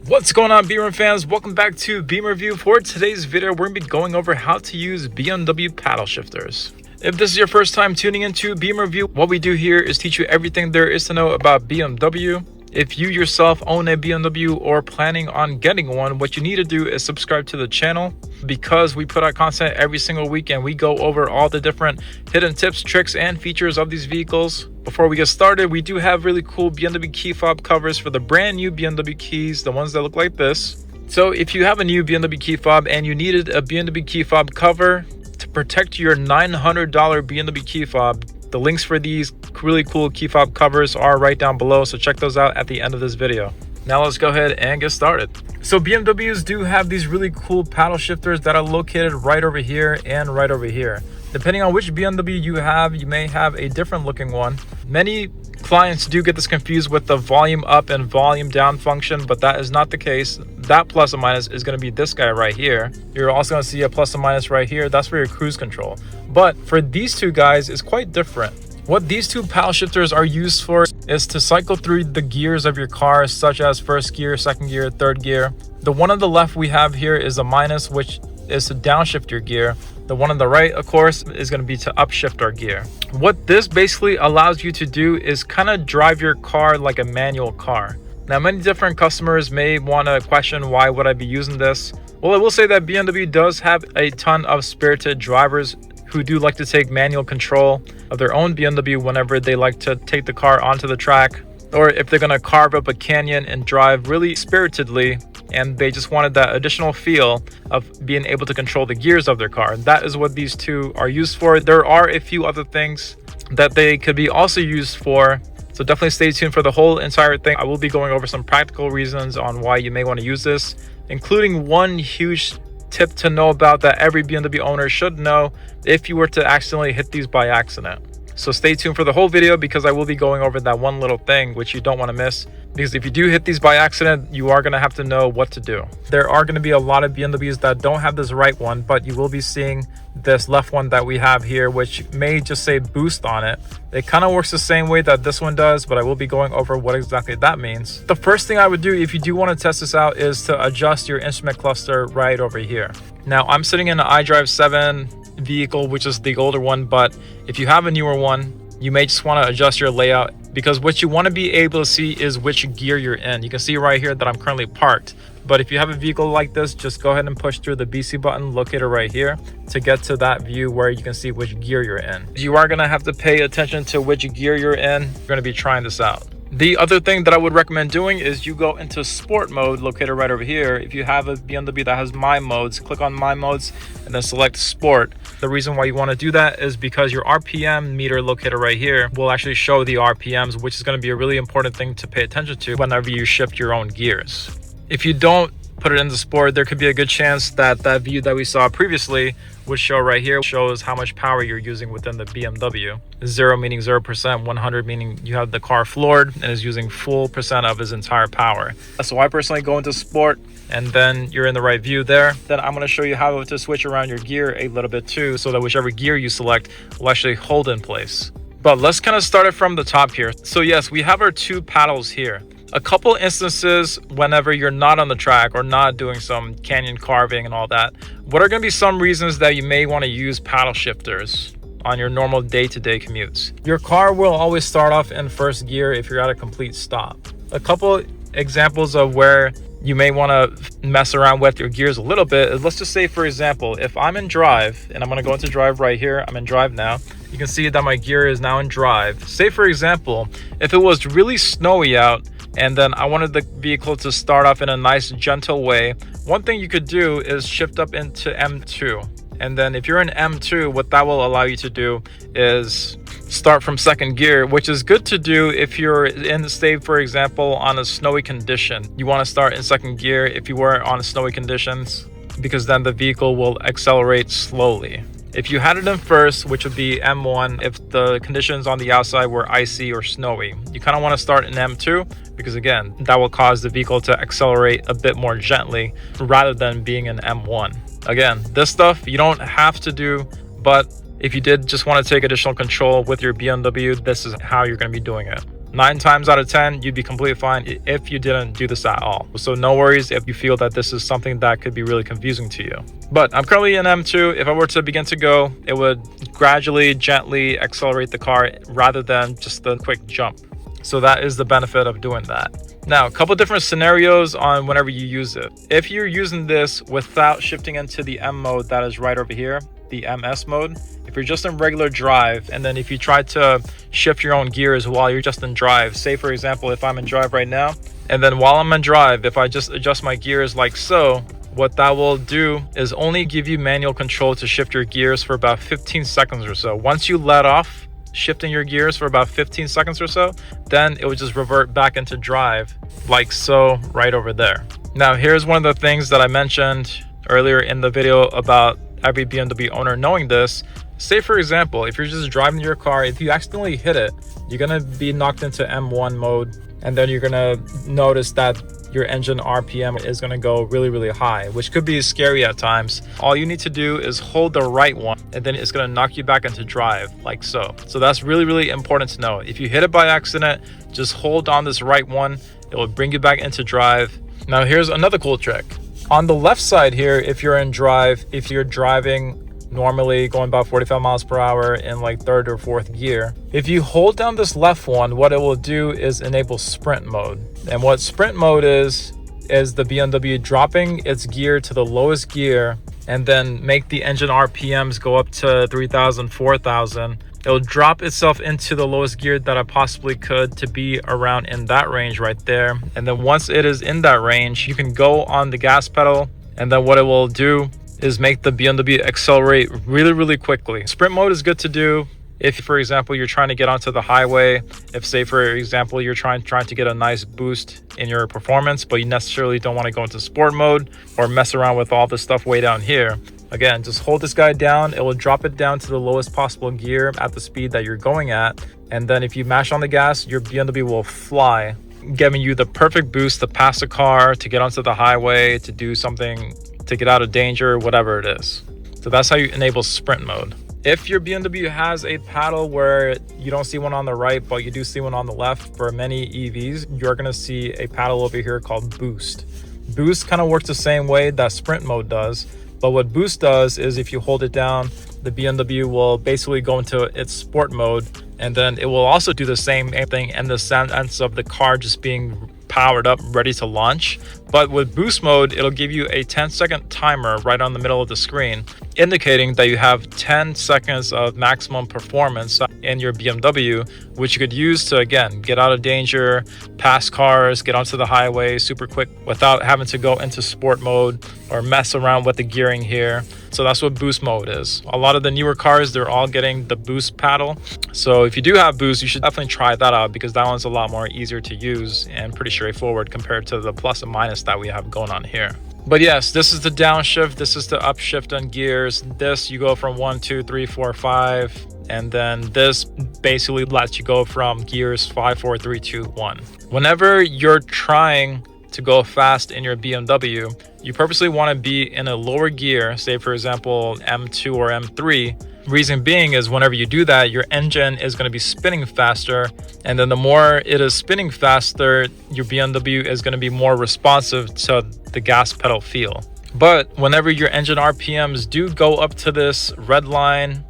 What's going on, Beamer fans? Welcome back to Beamer Review. For today's video, we're going to be going over how to use BMW paddle shifters. If this is your first time tuning into Beamer Review, what we do here is teach you everything there is to know about BMW. If you yourself own a BMW or planning on getting one, what you need to do is subscribe to the channel, because we put out content every single week and we go over all the different hidden tips, tricks, and features of these vehicles. Before we get started, we do have really cool BMW key fob covers for the brand new BMW keys, the ones that look like this. So if you have a new BMW key fob and you needed a BMW key fob cover to protect your $900 BMW key fob, the links for these really cool key fob covers are right down below, so check those out at the end of this video. Now let's go ahead and get started. So BMWs do have these really cool paddle shifters that are located right over here and right over here. Depending on which BMW you have, you may have a different looking one. Many clients do get this confused with the volume up and volume down function, but that is not the case. That plus and minus is going to be this guy right here. You're also going to see a plus and minus right here. That's for your cruise control. But for these two guys, it's quite different. What these two paddle shifters are used for is to cycle through the gears of your car, such as first gear, second gear, third gear. The one on the left we have here is a minus, which is to downshift your gear. The one on the right, of course, is going to be to upshift our gear. What this basically allows you to do is kind of drive your car like a manual car. Now, many different customers may want to question, why would I be using this? Well, I will say that BMW does have a ton of spirited drivers who do like to take manual control of their own BMW whenever they like to take the car onto the track, or if they're going to carve up a canyon and drive really spiritedly and they just wanted that additional feel of being able to control the gears of their car. That is what these two are used for. There are a few other things that they could be also used for, so definitely stay tuned for the whole entire thing. I will be going over some practical reasons on why you may want to use this, including one huge tip to know about that every BMW owner should know if you were to accidentally hit these by accident. So stay tuned for the whole video, because I will be going over that one little thing which you don't want to miss, because if you do hit these by accident, you are going to have to know what to do. There are going to be a lot of BMWs that don't have this right one, but you will be seeing this left one that we have here, which may just say boost on it. It kind of works the same way that this one does, but I will be going over what exactly that means. The first thing I would do if you do want to test this out is to adjust your instrument cluster right over here. Now, I'm sitting in an iDrive 7 vehicle, which is the older one, but if you have a newer one, you may just want to adjust your layout, because what you want to be able to see is which gear you're in. You can see right here that I'm currently parked, but if you have a vehicle like this, just go ahead and push through the BC button located right here to get to that view where you can see which gear you're in. You are going to have to pay attention to which gear you're in. You're going to be trying this out. The other thing that I would recommend doing is you go into sport mode located right over here. If you have a BMW that has my modes, click on my modes and then select sport. The reason why you want to do that is because your RPM meter located right here will actually show the RPMs, which is going to be a really important thing to pay attention to whenever you shift your own gears. If you don't put it into sport, there could be a good chance that that view that we saw previously would show right here, shows how much power you're using within the BMW. 0 meaning 0%, 100 meaning you have the car floored and is using full percent of his entire power. So I personally go into sport, and then you're in the right view there. Then I'm going to show you how to switch around your gear a little bit too, so that whichever gear you select will actually hold in place. But let's kind of start it from the top here. So yes, we have our two paddles here. A couple instances whenever you're not on the track or not doing some canyon carving and all that, what are going to be some reasons that you may want to use paddle shifters on your normal day-to-day commutes? Your car will always start off in first gear if you're at a complete stop. A couple examples of where you may want to mess around with your gears a little bit is, let's just say, for example, if I'm in drive and I'm going to go into drive right here, I'm in drive now. You can see that my gear is now in drive. Say, for example, if it was really snowy out, and then I wanted the vehicle to start off in a nice gentle way, one thing you could do is shift up into M2. And then if you're in M2, what that will allow you to do is start from second gear, which is good to do if you're in, say, for example, on a snowy condition. You want to start in second gear if you were on snowy conditions, because then the vehicle will accelerate slowly. If you had it in first, which would be M1, if the conditions on the outside were icy or snowy, you kind of want to start in M2, because again, that will cause the vehicle to accelerate a bit more gently rather than being in M1. Again, this stuff you don't have to do, but if you did just want to take additional control with your BMW, this is how you're going to be doing it. 9 times out of 10, you'd be completely fine if you didn't do this at all. So no worries if you feel that this is something that could be really confusing to you. But I'm currently in M2. If I were to begin to go, it would gradually, gently accelerate the car rather than just the quick jump. So that is the benefit of doing that. Now, a couple different scenarios on whenever you use it. If you're using this without shifting into the M mode that is right over here, the MS mode, if you're just in regular drive, and then if you try to shift your own gears while you're just in drive, say for example, if I'm in drive right now, and then while I'm in drive, if I just adjust my gears like so, what that will do is only give you manual control to shift your gears for about 15 seconds or so. Once you let off shifting your gears for about 15 seconds or so, then it would just revert back into drive like so right over there. Now, here's one of the things that I mentioned earlier in the video about every BMW owner knowing this. Say for example, if you're just driving your car, if you accidentally hit it, you're gonna be knocked into M1 mode, and then you're gonna notice that your engine RPM is gonna go really high, which could be scary at times. All you need to do is hold the right one, and then it's gonna knock you back into drive like so. So that's really important to know. If you hit it by accident, just hold on this right one. It will bring you back into drive. Now here's another cool trick. On the left side here, if you're in drive, if you're driving normally going about 45 miles per hour in like 3rd or 4th gear, if you hold down this left one, what it will do is enable sprint mode. And what sprint mode is the BMW dropping its gear to the lowest gear and then make the engine RPMs go up to 3,000, 4,000. It'll drop itself into the lowest gear that I possibly could to be around in that range right there. And then once it is in that range, you can go on the gas pedal, and then what it will do is make the BMW accelerate really quickly. Sprint mode is good to do if, for example, you're trying to get onto the highway. If, say, for example, you're trying to get a nice boost in your performance, but you necessarily don't want to go into sport mode or mess around with all this stuff way down here. Again, just hold this guy down. It will drop it down to the lowest possible gear at the speed that you're going at. And then if you mash on the gas, your BMW will fly, giving you the perfect boost to pass a car, to get onto the highway, to do something, to get out of danger, whatever it is. So that's how you enable sprint mode. If your BMW has a paddle where you don't see one on the right, but you do see one on the left, for many EVs, you're gonna see a paddle over here called Boost. Boost kind of works the same way that sprint mode does, but what Boost does is if you hold it down, the BMW will basically go into its sport mode, and then it will also do the same thing in the sense of the car just being powered up, ready to launch. But with boost mode, it'll give you a 10-second timer right on the middle of the screen, indicating that you have 10 seconds of maximum performance in your BMW, which you could use to, again, get out of danger, pass cars, get onto the highway super quick without having to go into sport mode or mess around with the gearing here. So that's what boost mode is. A lot of the newer cars, they're all getting the boost paddle. So if you do have boost, you should definitely try that out, because that one's a lot more easier to use and pretty straightforward compared to the plus and minus that we have going on here. But yes, this is the downshift, this is the upshift on gears. This, you go from 1, 2, 3, 4, 5, and then this basically lets you go from gears 5, 4, 3, 2, 1. Whenever you're trying to go fast in your BMW, you purposely want to be in a lower gear, say for example M2 or M3. Reason being is whenever you do that, your engine is going to be spinning faster, and then the more it is spinning faster, your BMW is going to be more responsive to the gas pedal feel. But whenever your engine RPMs do go up to this red line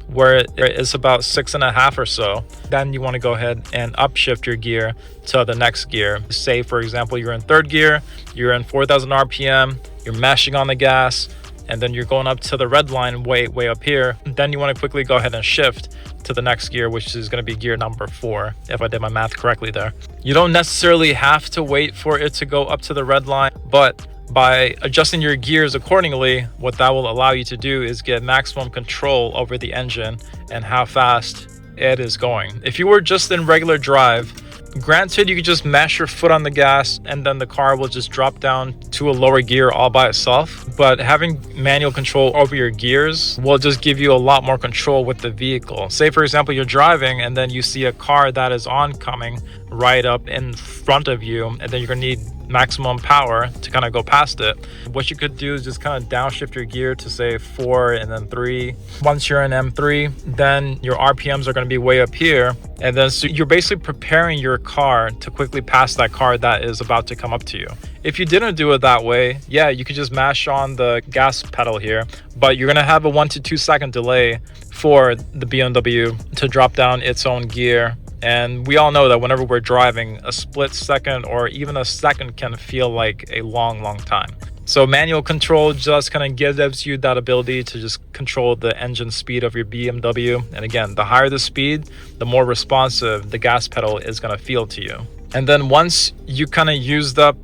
where it is about 6.5 or so, then you want to go ahead and upshift your gear to the next gear. Say for example you're in 3rd gear, you're in 4,000 RPM, you're mashing on the gas, and then you're going up to the red line way up here. Then you want to quickly go ahead and shift to the next gear, which is going to be gear number 4, if I did my math correctly there. You don't necessarily have to wait for it to go up to the red line, but by adjusting your gears accordingly, what that will allow you to do is get maximum control over the engine and how fast it is going. If you were just in regular drive, granted, you could just mash your foot on the gas and then the car will just drop down to a lower gear all by itself. But having manual control over your gears will just give you a lot more control with the vehicle. Say for example, you're driving and then you see a car that is oncoming right up in front of you, and then you're gonna need maximum power to kind of go past it. What you could do is just kind of downshift your gear to say 4 and then 3. Once you're in M3, then your RPMs are going to be way up here, and then so you're basically preparing your car to quickly pass that car that is about to come up to you. If you didn't do it that way, yeah, you could just mash on the gas pedal here, but you're going to have a 1 to 2 second delay for the BMW to drop down its own gear. And we all know that whenever we're driving, a split second or even a second can feel like a long time. So manual control just kind of gives you that ability to just control the engine speed of your BMW. And again, the higher the speed, the more responsive the gas pedal is going to feel to you. And then once you kind of used up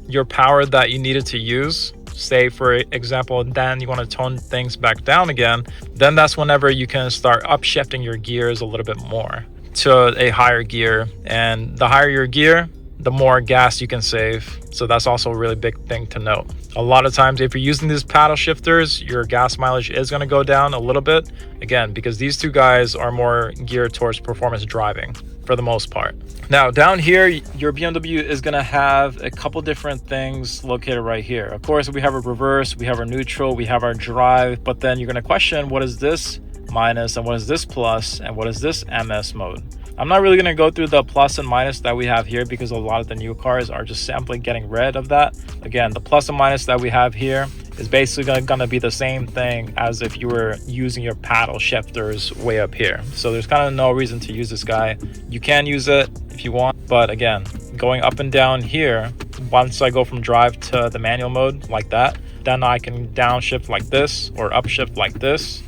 your power that you needed to use, say for example, then you want to tone things back down again, then that's whenever you can start upshifting your gears a little bit more to a higher gear. And the higher your gear, the more gas you can save. So that's also a really big thing to note. A lot of times if you're using these paddle shifters, your gas mileage is going to go down a little bit, again because these two guys are more geared towards performance driving for the most part. Now down here, your BMW is going to have a couple different things located right here. Of course, we have a reverse, we have our neutral, we have our drive, but then you're going to question, what is this minus and what is this plus and what is this MS mode? I'm not really going to go through the plus and minus that we have here because a lot of the new cars are just simply getting rid of that. Again, the plus and minus that we have here is basically going to be the same thing as if you were using your paddle shifters way up here. So there's kind of no reason to use this guy. You can use it if you want, but again, going up and down here, once I go from drive to the manual mode like that, then I can downshift like this or upshift like this.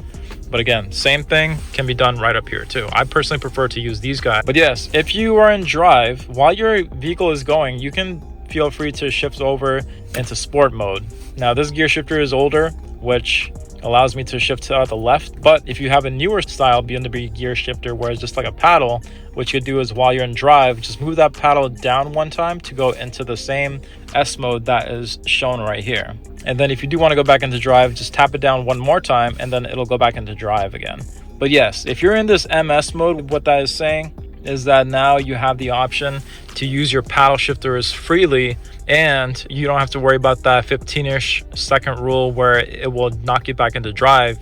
But again, same thing can be done right up here too. I personally prefer to use these guys. But yes, if you are in drive, while your vehicle is going, you can feel free to shift over into sport mode. Now this gear shifter is older, which allows me to shift to the left. But if you have a newer style BMW gear shifter where it's just like a paddle, what you do is while you're in drive, just move that paddle down one time to go into the same S mode that is shown right here. And then if you do want to go back into drive, just tap it down one more time and then it'll go back into drive again. But yes, if you're in this MS mode, what that is saying is that now you have the option to use your paddle shifters freely, and you don't have to worry about that 15-ish second rule where it will knock you back into drive.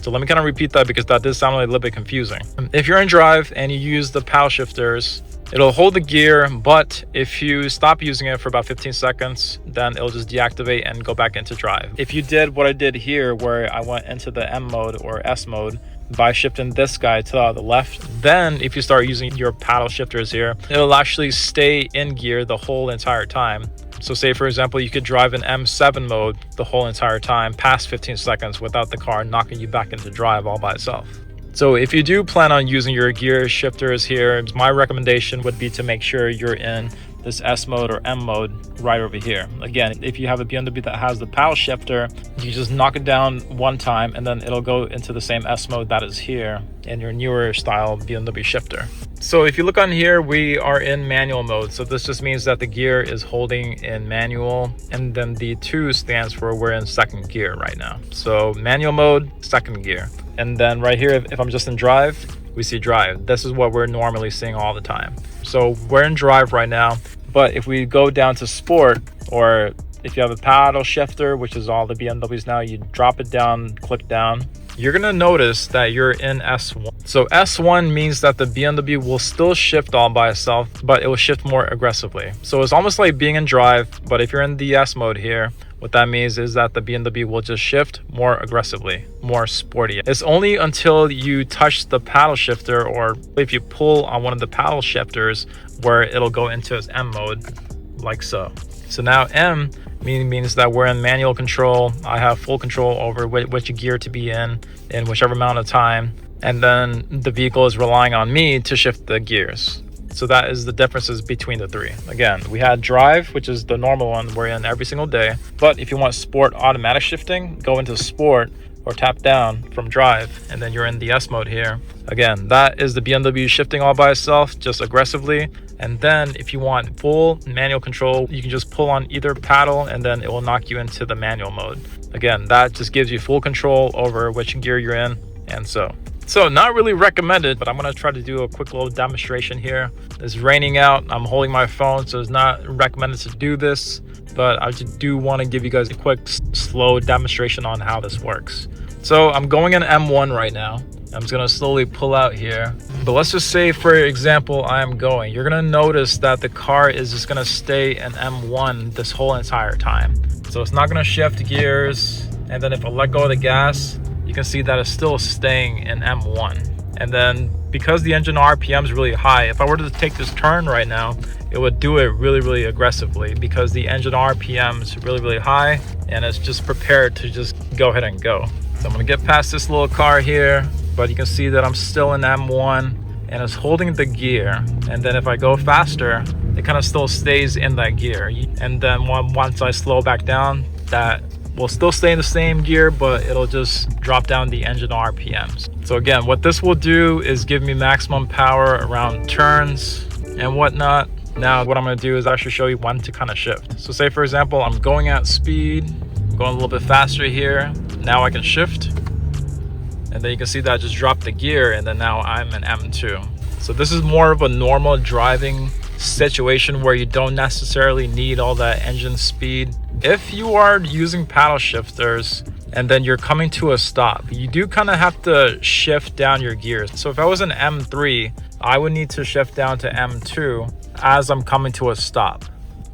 So let me kind of repeat that because that did sound a little bit confusing. If you're in drive and you use the paddle shifters, it'll hold the gear, but if you stop using it for about 15 seconds, then it'll just deactivate and go back into drive. If you did what I did here, where I went into the M mode or S mode by shifting this guy to the left, then if you start using your paddle shifters here, it'll actually stay in gear the whole entire time. So say for example, you could drive in M7 mode the whole entire time past 15 seconds without the car knocking you back into drive all by itself. So if you do plan on using your gear shifters here, my recommendation would be to make sure you're in this S mode or M mode right over here. Again, if you have a BMW that has the paddle shifter, you just knock it down one time and then it'll go into the same S mode that is here in your newer style BMW shifter. So if you look on here, we are in manual mode. So this just means that the gear is holding in manual, and then the 2 stands for we're in second gear right now. So manual mode, second gear. And then right here, if I'm just in drive, we see drive. This is what we're normally seeing all the time. So we're in drive right now, but if we go down to sport, or if you have a paddle shifter, which is all the BMWs now, you drop it down, click down, you're gonna notice that you're in S1. So S1 means that the BMW will still shift all by itself, but it will shift more aggressively. So it's almost like being in drive, but if you're in the S mode here, what that means is that the BMW will just shift more aggressively, more sporty. It's only until you touch the paddle shifter, or if you pull on one of the paddle shifters, where it'll go into its M mode, like so. So now M means that we're in manual control. I have full control over which gear to be in whichever amount of time. And then the vehicle is relying on me to shift the gears. So that is the differences between the 3. Again, we had drive, which is the normal one we're in every single day. But if you want sport automatic shifting, go into sport or tap down from drive, and then you're in the S mode here. Again, that is the BMW shifting all by itself, just aggressively. And then if you want full manual control, you can just pull on either paddle and then it will knock you into the manual mode. Again, that just gives you full control over which gear you're in. And so So not really recommended, but I'm gonna try to do a quick little demonstration here. It's raining out, I'm holding my phone, so it's not recommended to do this, but I just do want to give you guys a quick slow demonstration on how this works. So I'm going in M1 right now. I'm just gonna slowly pull out here, but let's just say, for example, I am going. You're gonna notice that the car is just gonna stay in M1 this whole entire time. So it's not gonna shift gears, and then if I let go of the gas, you can see that it's still staying in M1. And then because the engine RPM is really high, if I were to take this turn right now, it would do it really aggressively because the engine RPM is really high and it's just prepared to just go ahead and go. So I'm gonna get past this little car here, but you can see that I'm still in M1 and it's holding the gear. And then if I go faster, it kind of still stays in that gear. And then once I slow back down, that will still stay in the same gear, but it'll just drop down the engine RPMs. So again, what this will do is give me maximum power around turns and whatnot. Now what I'm going to do is actually show you when to kind of shift. So say for example, I'm going at speed, going a little bit faster here. Now I can shift, and then you can see that I just dropped the gear, and then now I'm in M2. So this is more of a normal driving situation where you don't necessarily need all that engine speed. If you are using paddle shifters and then you're coming to a stop, you do kind of have to shift down your gears. So if I was in M3, I would need to shift down to M2 as I'm coming to a stop.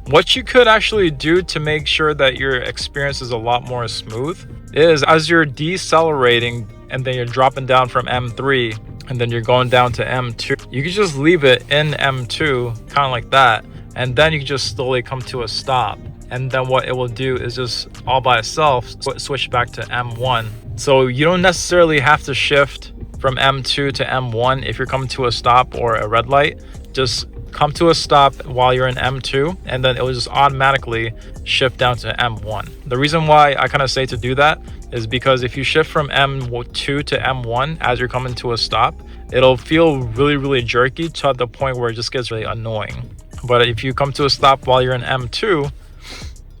What you could actually do to make sure that your experience is a lot more smooth is, as you're decelerating and then you're dropping down from M3 and then you're going down to M2, you can just leave it in M2 kind of like that, and then you can just slowly come to a stop. And then what it will do is just all by itself switch back to M1. So you don't necessarily have to shift from M2 to M1 if you're coming to a stop or a red light. Just come to a stop while you're in M2, and then it will just automatically shift down to M1. The reason why I kind of say to do that is because if you shift from M2 to M1 as you're coming to a stop, it'll feel really jerky to the point where it just gets really annoying. But if you come to a stop while you're in M2,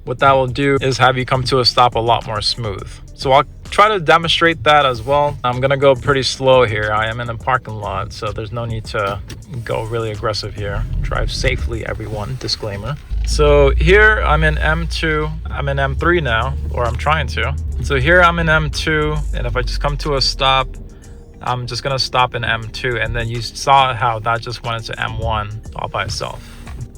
what that will do is have you come to a stop a lot more smooth. So I'll try to demonstrate that as well. I'm gonna go pretty slow here. I am in a parking lot, so there's no need to go really aggressive here. Drive safely, everyone, disclaimer. So here I'm in M2, I'm in M3 now, or I'm trying to. So here I'm in M2, and if I just come to a stop, I'm just gonna stop in M2, and then you saw how that just went into M1 all by itself.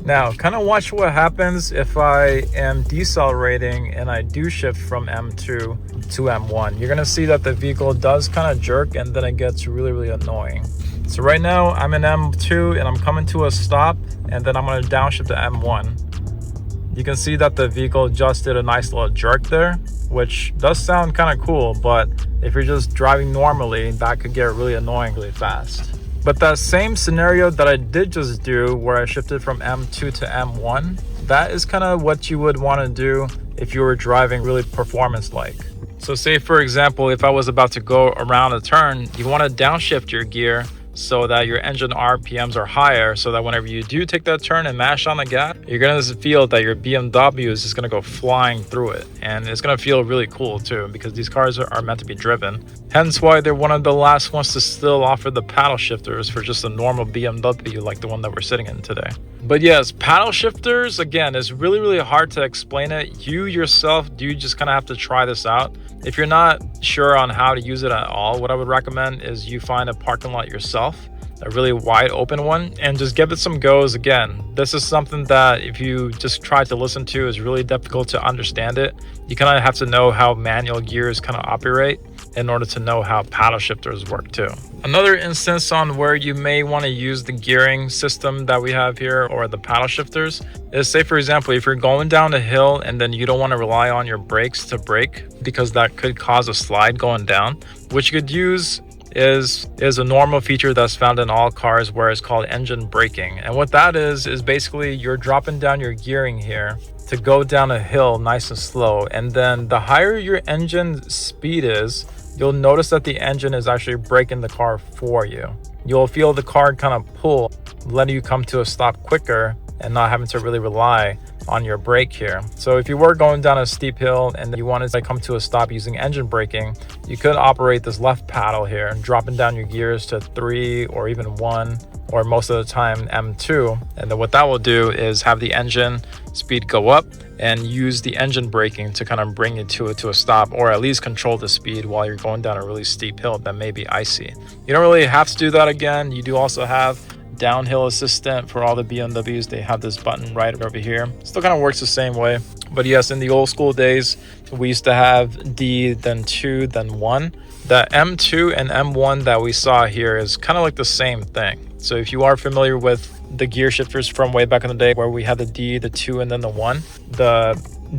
Now, kind of watch what happens if I am decelerating and I do shift from M2 to M1. You're gonna see that the vehicle does kind of jerk, and then it gets really annoying. So right now I'm in M2 and I'm coming to a stop, and then I'm gonna downshift to M1. You can see that the vehicle just did a nice little jerk there, which does sound kind of cool, but if you're just driving normally, that could get really annoying really fast. But that same scenario that I did just do, where I shifted from M2 to M1, that is kind of what you would want to do if you were driving really performance-like. So say for example, if I was about to go around a turn, you want to downshift your gear so that your engine RPMs are higher, so that whenever you do take that turn and mash on the gas, you're going to feel that your BMW is just going to go flying through it. And it's going to feel really cool too, because these cars are meant to be driven. Hence why they're one of the last ones to still offer the paddle shifters for just a normal BMW like the one that we're sitting in today. But yes, paddle shifters, again, it's really hard to explain it. You yourself do just kind of have to try this out. If you're not sure on how to use it at all, what I would recommend is you find a parking lot yourself, a really wide open one, and just give it some goes. Again, this is something that if you just try to listen to is really difficult to understand it. You kind of have to know how manual gears kind of operate in order to know how paddle shifters work too. Another instance on where you may want to use the gearing system that we have here, or the paddle shifters, is say for example, if you're going down a hill and then you don't want to rely on your brakes to brake because that could cause a slide going down, what you could use is a normal feature that's found in all cars, where it's called engine braking. And what that is basically you're dropping down your gearing here to go down a hill nice and slow, and then the higher your engine speed is, you'll notice that the engine is actually braking the car for you. You'll feel the car kind of pull, letting you come to a stop quicker and not having to really rely on your brake here. So if you were going down a steep hill and you wanted to come to a stop using engine braking, you could operate this left paddle here and dropping down your gears to 3 or even 1, or most of the time M2. And then what that will do is have the engine speed go up and use the engine braking to kind of bring you to a stop, or at least control the speed while you're going down a really steep hill that may be icy. You don't really have to do that again. You do also have downhill assistant for all the BMWs. They have this button right over here. Still kind of works the same way. But yes, in the old school days, we used to have D, then 2, then 1. The M2 and M1 that we saw here is kind of like the same thing. So if you are familiar with the gear shifters from way back in the day where we had the D, the 2, and then the 1, the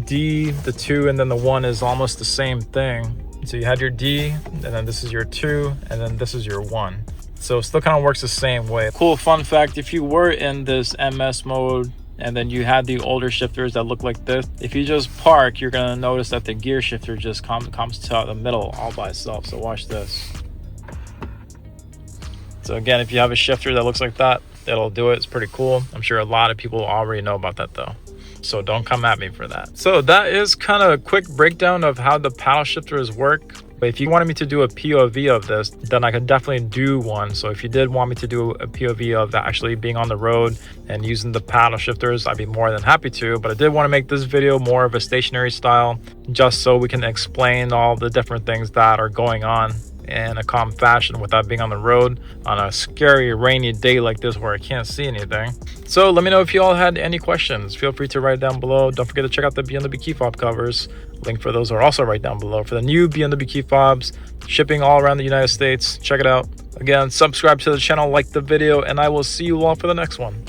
D, the 2, and then the 1 is almost the same thing. So you had your D, and then this is your 2, and then this is your 1. So it still kind of works the same way. Cool fun fact, if you were in this MS mode and then you had the older shifters that look like this, if you just park, you're gonna notice that the gear shifter just comes to the middle all by itself. So watch this. So again, if you have a shifter that looks like that, it'll do it. It's pretty cool. I'm sure a lot of people already know about that though, so don't come at me for that. So that is kind of a quick breakdown of how the paddle shifters work. But if you wanted me to do a POV of this, then I could definitely do one. So if you did want me to do a POV of actually being on the road and using the paddle shifters, I'd be more than happy to. But I did want to make this video more of a stationary style, just so we can explain all the different things that are going on in a calm fashion without being on the road on a scary rainy day like this where I can't see anything. So let me know if you all had any questions. Feel free to write down below. Don't forget to check out the BMW key fob covers. Link for those are also right down below for the new BMW key fobs, shipping all around the United States. Check it out. Again, subscribe to the channel, like the video, and I will see you all for the next one.